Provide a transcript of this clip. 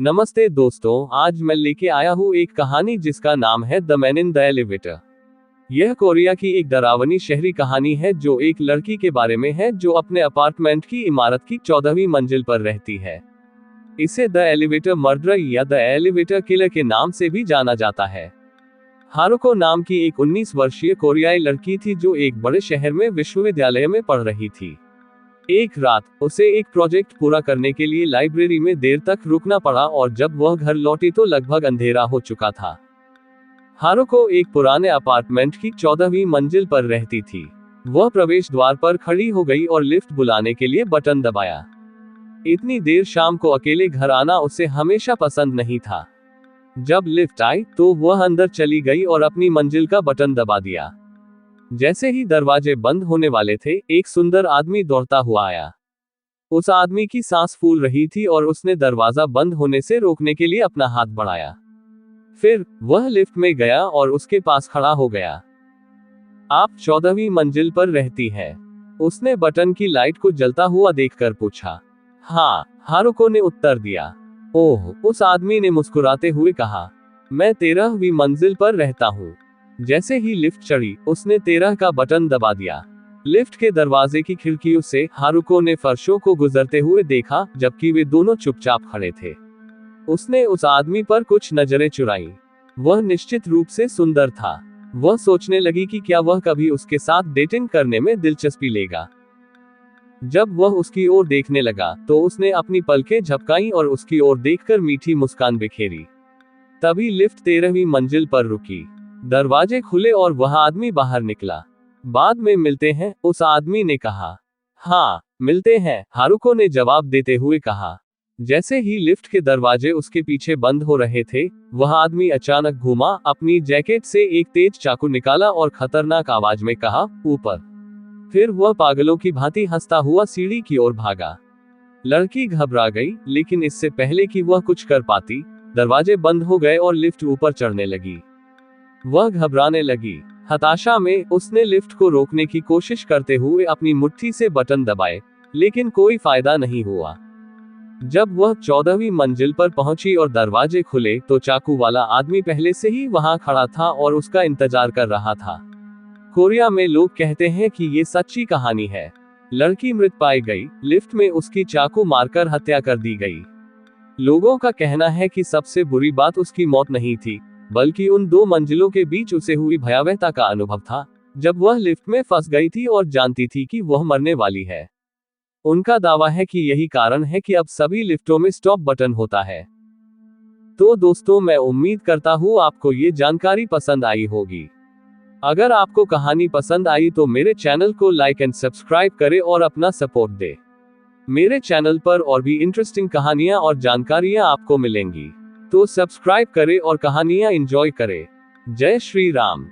नमस्ते दोस्तों, आज मैं लेके आया हूँ एक कहानी जिसका नाम है the man in the elevator. यह कोरिया की एक डरावनी शहरी कहानी है जो एक लड़की के बारे में है जो अपने अपार्टमेंट की इमारत की 14वीं मंजिल पर रहती है। इसे द एलिवेटर मर्डर या द एलिवेटर किलर के नाम से भी जाना जाता है। हारुको नाम की एक 19 वर्षीय कोरियाई लड़की थी जो एक बड़े शहर में विश्वविद्यालय में पढ़ रही थी। एक रात उसे एक प्रोजेक्ट पूरा करने के लिए लाइब्रेरी में देर तक रुकना पड़ा और जब वह घर लौटी तो लगभग अंधेरा हो चुका था। हारुको एक पुराने अपार्टमेंट की 14वीं मंजिल पर रहती थी। वह प्रवेश द्वार पर खड़ी हो गई और लिफ्ट बुलाने के लिए बटन दबाया। इतनी देर शाम को अकेले घर आना उसे हमेशा पसंद नहीं था। जब लिफ्ट आई तो वह अंदर चली गई और अपनी मंजिल का बटन दबा दिया। जैसे ही दरवाजे बंद होने वाले थे, एक सुंदर आदमी दौड़ता हुआ आया। उस आदमी की सांस फूल रही थी और उसने दरवाजा बंद होने से रोकने के लिए अपना हाथ बढ़ाया। फिर वह लिफ्ट में गया और उसके पास खड़ा हो गया। आप 14वीं मंजिल पर रहती है? उसने बटन की लाइट को जलता हुआ देखकर पूछा। हाँ, हारुको ने उत्तर दिया। ओह, उस आदमी ने मुस्कुराते हुए कहा, मैं 13वीं मंजिल पर रहता हूँ। जैसे ही लिफ्ट चढ़ी, उसने 13 का बटन दबा दिया। लिफ्ट के दरवाजे की खिड़कियों से हारुको ने फर्शों को गुजरते हुए देखा, जबकि वे दोनों चुपचाप खड़े थे। उसने उस आदमी पर कुछ नजरें चुराईं। वह निश्चित रूप से सुंदर था। वह सोचने लगी कि क्या वह कभी उसके साथ डेटिंग करने में दिलचस्पी लेगा। जब वह उसकी ओर देखने लगा तो उसने अपनी पलकें झपकाईं और उसकी ओर देखकर मीठी मुस्कान बिखेरी। तभी लिफ्ट 13वीं मंजिल पर रुकी। दरवाजे खुले और वह आदमी बाहर निकला। बाद में मिलते हैं, उस आदमी ने कहा। हाँ, मिलते हैं, हारुको ने जवाब देते हुए कहा। जैसे ही लिफ्ट के दरवाजे उसके पीछे बंद हो रहे थे, वह आदमी अचानक घूमा, अपनी जैकेट से एक तेज चाकू निकाला और खतरनाक आवाज में कहा, ऊपर। फिर वह पागलों की भांति हंसता हुआ सीढ़ी की ओर भागा। लड़की घबरा गई, लेकिन इससे पहले कि वह कुछ कर पाती, दरवाजे बंद हो गए और लिफ्ट ऊपर चढ़ने लगी। वह घबराने लगी। हताशा में उसने लिफ्ट को रोकने की कोशिश करते हुए अपनी मुट्ठी से बटन दबाए, लेकिन कोई फायदा नहीं हुआ। जब वह 14वीं मंजिल पर पहुंची और दरवाजे खुले तो चाकू वाला आदमी पहले से ही वहां खड़ा था और उसका इंतजार कर रहा था। कोरिया में लोग कहते हैं कि ये सच्ची कहानी है। लड़की मृत पाई गई, लिफ्ट में उसकी चाकू मारकर हत्या कर दी गई। लोगों का कहना है कि सबसे बुरी बात उसकी मौत नहीं थी, बल्कि उन दो मंजिलों के बीच उसे हुई भयावहता का अनुभव था, जब वह लिफ्ट में फंस गई थी और जानती थी कि वह मरने वाली है। उनका दावा है कि यही कारण है कि अब सभी लिफ्टों में स्टॉप बटन होता है। तो दोस्तों, मैं उम्मीद करता हूँ आपको ये जानकारी पसंद आई होगी। अगर आपको कहानी पसंद आई तो मेरे चैनल को लाइक एंड सब्सक्राइब करें और अपना सपोर्ट दें। मेरे चैनल पर और भी इंटरेस्टिंग कहानियां और जानकारियां आपको मिलेंगी, तो सब्सक्राइब करें और कहानियां एंजॉय करें। जय श्री राम।